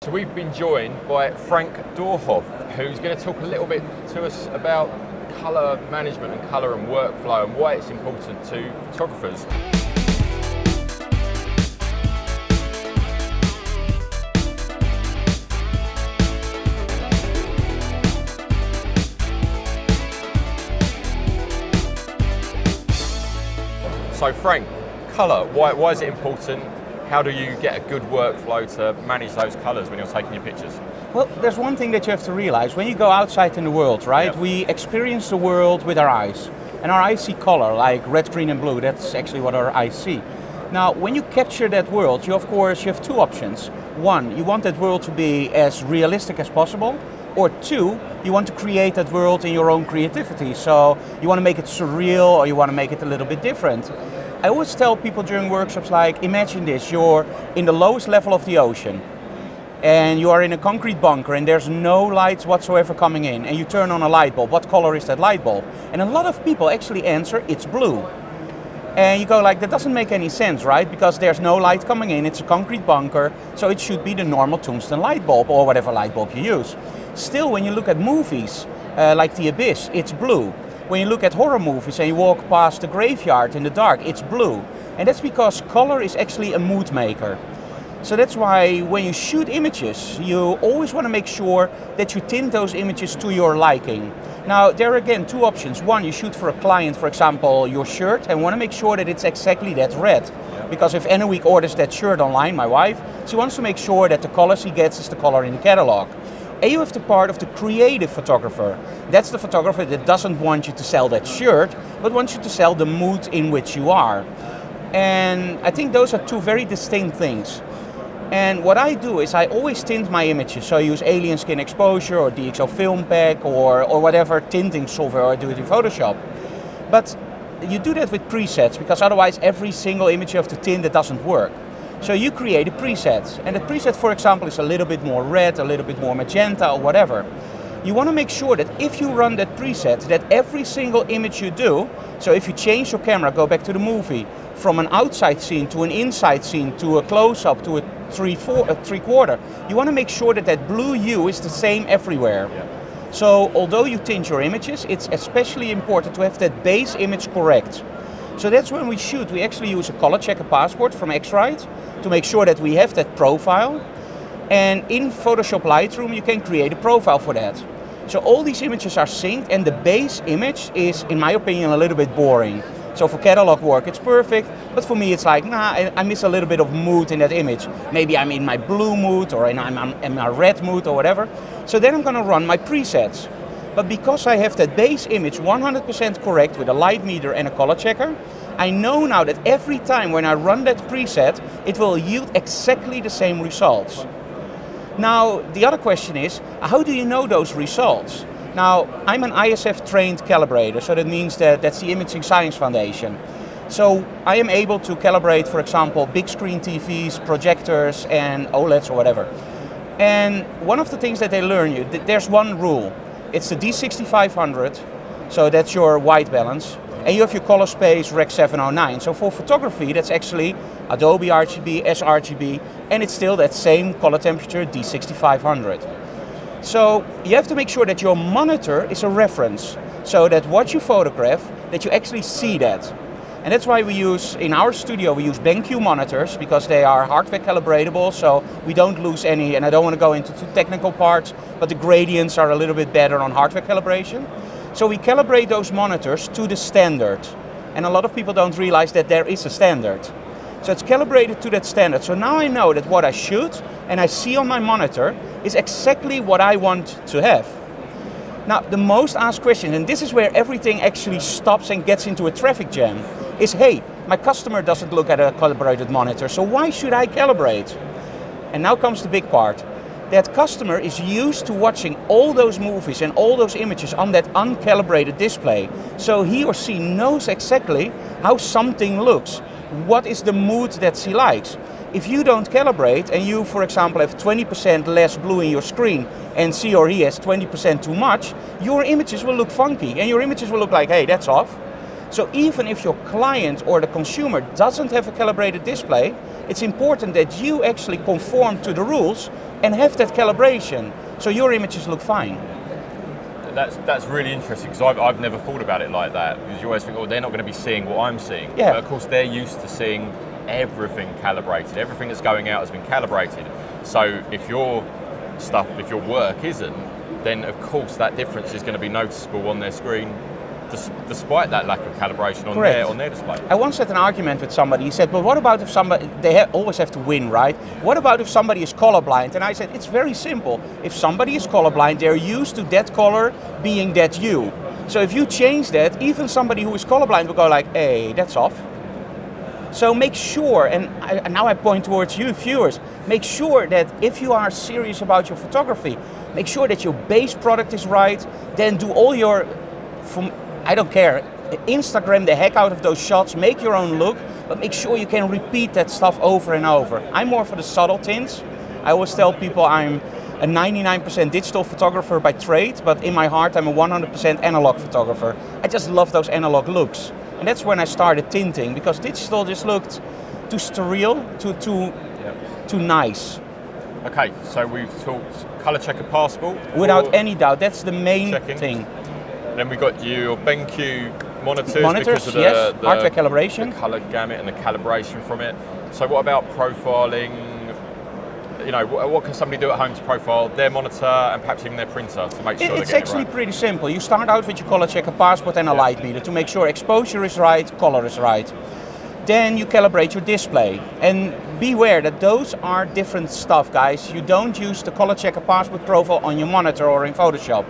So we've been joined by Frank Doorhof, who's going to talk a little bit to us about colour management and colour and workflow and why it's important to photographers. So Frank, colour, why is it important? How do you get a good workflow to manage those colours when you're taking your pictures? Well, there's one thing that you have to realize. When you go outside in the world, right, Yep. we experience the world with our eyes. And our eyes see color, like red, green and blue. That's actually what our eyes see. Now, when you capture that world, you have two options. One, you want that world to be as realistic as possible. Or two, you want to create that world in your own creativity. So you want to make it surreal or you want to make it a little bit different. I always tell people during workshops, like, imagine this, you're in the lowest level of the ocean and you are in a concrete bunker and there's no lights whatsoever coming in, and you turn on a light bulb. What color is that light bulb? And a lot of people actually answer, it's blue. And you go like, that doesn't make any sense, right? Because there's no light coming in, it's a concrete bunker, so it should be the normal tungsten light bulb or whatever light bulb you use. Still, when you look at movies like The Abyss, it's blue. When you look at horror movies and you walk past the graveyard in the dark, it's blue. And that's because color is actually a mood maker. So that's why when you shoot images, you always want to make sure that you tint those images to your liking. Now, there are again two options. One, you shoot for a client, for example, your shirt, and want to make sure that it's exactly that red. Yeah. Because if Anna Week orders that shirt online, my wife, she wants to make sure that the color she gets is the color in the catalog. And you have the part of the creative photographer. That's the photographer that doesn't want you to sell that shirt, but wants you to sell the mood in which you are. And I think those are two very distinct things. And what I do is I always tint my images. So I use Alien Skin Exposure or DxO Film Pack or whatever tinting software I do it in Photoshop. But you do that with presets, because otherwise every single image you have to tint, that doesn't work. So you create a preset, and the preset, for example, is a little bit more red, a little bit more magenta or whatever. You want to make sure that if you run that preset, that every single image you do, so if you change your camera, go back to the movie, from an outside scene to an inside scene to a close-up to a three-quarter, you want to make sure that that blue hue is the same everywhere. Yeah. So although you tint your images, it's especially important to have that base image correct. So that's when we shoot. We actually use a color checker passport from X-Rite to make sure that we have that profile. And in Photoshop Lightroom, you can create a profile for that. So all these images are synced, and the base image is, in my opinion, a little bit boring. So for catalog work, it's perfect, but for me, it's like, nah, I miss a little bit of mood in that image. Maybe I'm in my blue mood, or I'm in my red mood, or whatever. So then I'm gonna run my presets. But because I have that base image 100% correct with a light meter and a color checker, I know now that every time when I run that preset, it will yield exactly the same results. Now, the other question is, how do you know those results? Now, I'm an ISF trained calibrator, so that means that that's the Imaging Science Foundation. So I am able to calibrate, for example, big screen TVs, projectors, and OLEDs or whatever. And one of the things that they learn you, there's one rule. It's the D6500, so that's your white balance, and you have your color space Rec 709. So for photography, that's actually Adobe RGB, sRGB, and it's still that same color temperature, D6500. So you have to make sure that your monitor is a reference, so that what you photograph, that you actually see that. And that's why we use, in our studio, we use BenQ monitors, because they are hardware calibratable, so we don't lose any, and I don't want to go into too technical parts, but the gradients are a little bit better on hardware calibration. So we calibrate those monitors to the standard. And a lot of people don't realize that there is a standard. So it's calibrated to that standard. So now I know that what I shoot and I see on my monitor is exactly what I want to have. Now, the most asked question, and this is where everything actually stops and gets into a traffic jam, is, hey, my customer doesn't look at a calibrated monitor, so why should I calibrate? And now comes the big part. That customer is used to watching all those movies and all those images on that uncalibrated display. So he or she knows exactly how something looks. What is the mood that she likes? If you don't calibrate and you, for example, have 20% less blue in your screen and she or he has 20% too much, your images will look funky and your images will look like, hey, that's off. So even if your client or the consumer doesn't have a calibrated display, it's important that you actually conform to the rules and have that calibration, so your images look fine. That's really interesting, because I've never thought about it like that, because you always think, oh, they're not going to be seeing what I'm seeing. Yeah. But of course, they're used to seeing everything calibrated. Everything that's going out has been calibrated. So if your work isn't, then of course that difference is going to be noticeable on their screen, despite that lack of calibration on their display. I once had an argument with somebody. He said, well, what about if somebody, always have to win, right? What about if somebody is colorblind? And I said, it's very simple. If somebody is colorblind, they're used to that color being that hue. So if you change that, even somebody who is colorblind will go like, hey, that's off. So make sure, and now I point towards you viewers, make sure that if you are serious about your photography, make sure that your base product is right, then do all your, I don't care, Instagram the heck out of those shots, make your own look, but make sure you can repeat that stuff over and over. I'm more for the subtle tints. I always tell people I'm a 99% digital photographer by trade, but in my heart I'm a 100% analog photographer. I just love those analog looks. And that's when I started tinting, because digital just looked too sterile, too nice. Okay, so we've talked color checker passport. Without any doubt, that's the main thing. Then we got your BenQ monitors because of yes, the hardware calibration, the color gamut and the calibration from it. So what about profiling? You know, what can somebody do at home to profile their monitor and perhaps even their printer to make sure it's actually pretty simple. You start out with your color checker passport and a light meter to make sure exposure is right, color is right. Then you calibrate your display, and beware that those are different stuff, guys. You don't use the color checker passport profile on your monitor or in Photoshop.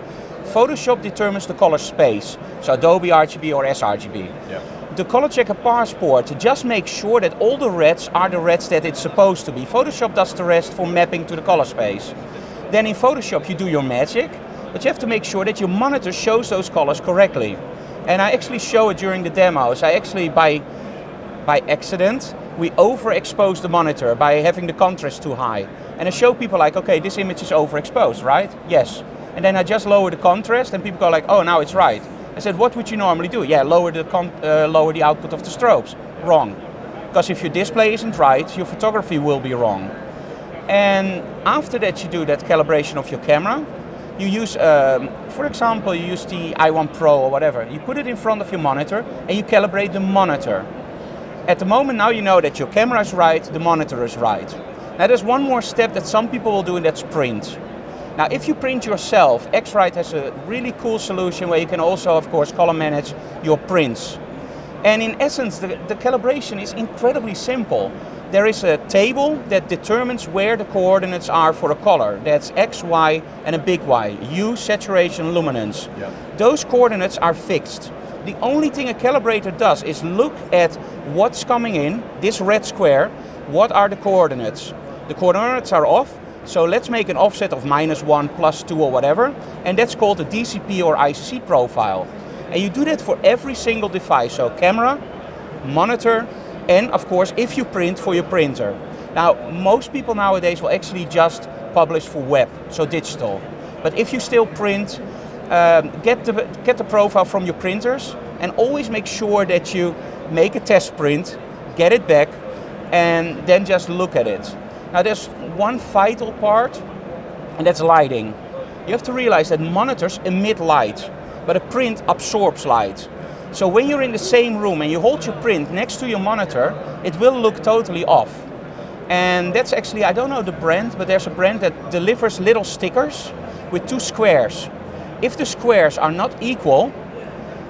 Photoshop determines the color space, so Adobe RGB or sRGB. Yeah. The color checker passport just makes sure that all the reds are the reds that it's supposed to be. Photoshop does the rest for mapping to the color space. Then in Photoshop you do your magic, but you have to make sure that your monitor shows those colors correctly. And I actually show it during the demos. I actually, by accident, we overexpose the monitor by having the contrast too high. And I show people like, okay, this image is overexposed, right? Yes. And then I just lower the contrast and people go like, oh, now it's right. I said, what would you normally do? Yeah, lower the output of the strobes. Wrong. Because if your display isn't right, your photography will be wrong. And after that you do that calibration of your camera. You use, for example, you use the i1 Pro or whatever. You put it in front of your monitor and you calibrate the monitor. At the moment now you know that your camera is right, the monitor is right. Now there's one more step that some people will do, and that's print. Now if you print yourself, X-Rite has a really cool solution where you can also, of course, color manage your prints. And in essence, the calibration is incredibly simple. There is a table that determines where the coordinates are for a color. That's X, Y, and a big Y. Hue, saturation, luminance. Yep. Those coordinates are fixed. The only thing a calibrator does is look at what's coming in, this red square, what are the coordinates? The coordinates are off, so let's make an offset of -1, +2 or whatever, and that's called a DCP or ICC profile. And you do that for every single device, so camera, monitor, and of course if you print, for your printer. Now most people nowadays will actually just publish for web, so digital. But if you still print, get the profile from your printers and always make sure that you make a test print, get it back, and then just look at it. Now there's one vital part, and that's lighting. You have to realize that monitors emit light, but a print absorbs light. So when you're in the same room and you hold your print next to your monitor, it will look totally off. And that's actually, I don't know the brand, but there's a brand that delivers little stickers with 2 squares. If the squares are not equal,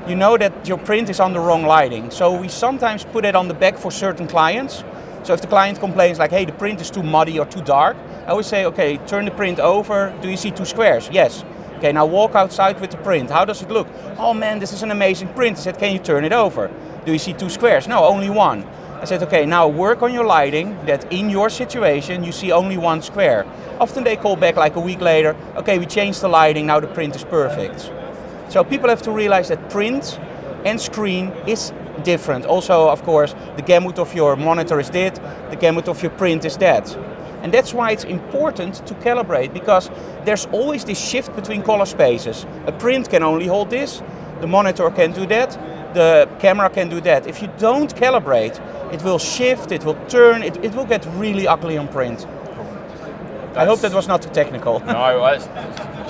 you know that your print is on the wrong lighting. So we sometimes put it on the back for certain clients. So if the client complains like, hey, the print is too muddy or too dark, I always say, okay, turn the print over. Do you see 2 squares? Yes. Okay, now walk outside with the print. How does it look? Oh man, this is an amazing print. I said, can you turn it over? Do you see 2 squares? No, only 1. I said, okay, now work on your lighting that in your situation you see only 1 square. Often they call back like a week later, okay, we changed the lighting, now the print is perfect. So people have to realize that print and screen is different. Also, of course, the gamut of your monitor is that, the gamut of your print is that. And that's why it's important to calibrate, because there's always this shift between color spaces. A print can only hold this, the monitor can do that, the camera can do that. If you don't calibrate, it will shift, it will turn, it will get really ugly on print. I hope that was not too technical. No, that's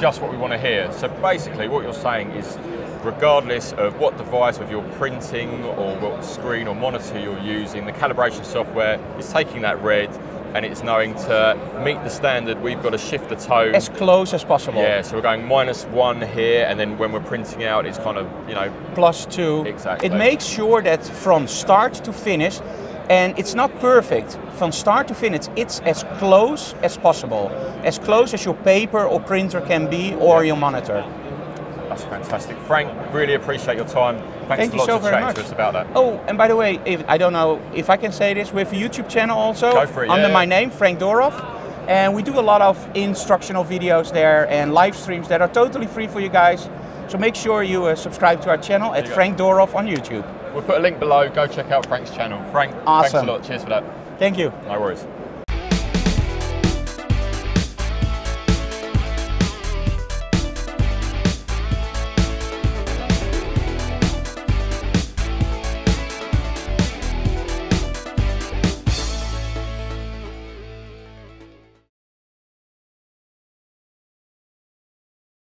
just what we want to hear. So basically what you're saying is, regardless of what device, whether you're printing or what screen or monitor you're using, the calibration software is taking that read and it's knowing to meet the standard, we've got to shift the tone. As close as possible. Yeah, so we're going -1 here, and then when we're printing out, it's kind of, you know... +2. Exactly. It makes sure that from start to finish, and it's not perfect, from start to finish, it's as close as possible. As close as your paper or printer can be, or your monitor. That's fantastic. Frank, really appreciate your time. Thank you so very much. To us about that. Oh, and by the way, I don't know if I can say this, we have a YouTube channel also. Go for it, under my name, Frank Doorhof. And we do a lot of instructional videos there and live streams that are totally free for you guys. So make sure you subscribe to our channel at Frank Doorhof on YouTube. We'll put a link below. Go check out Frank's channel. Frank, awesome. Thanks a lot. Cheers for that. Thank you. No worries.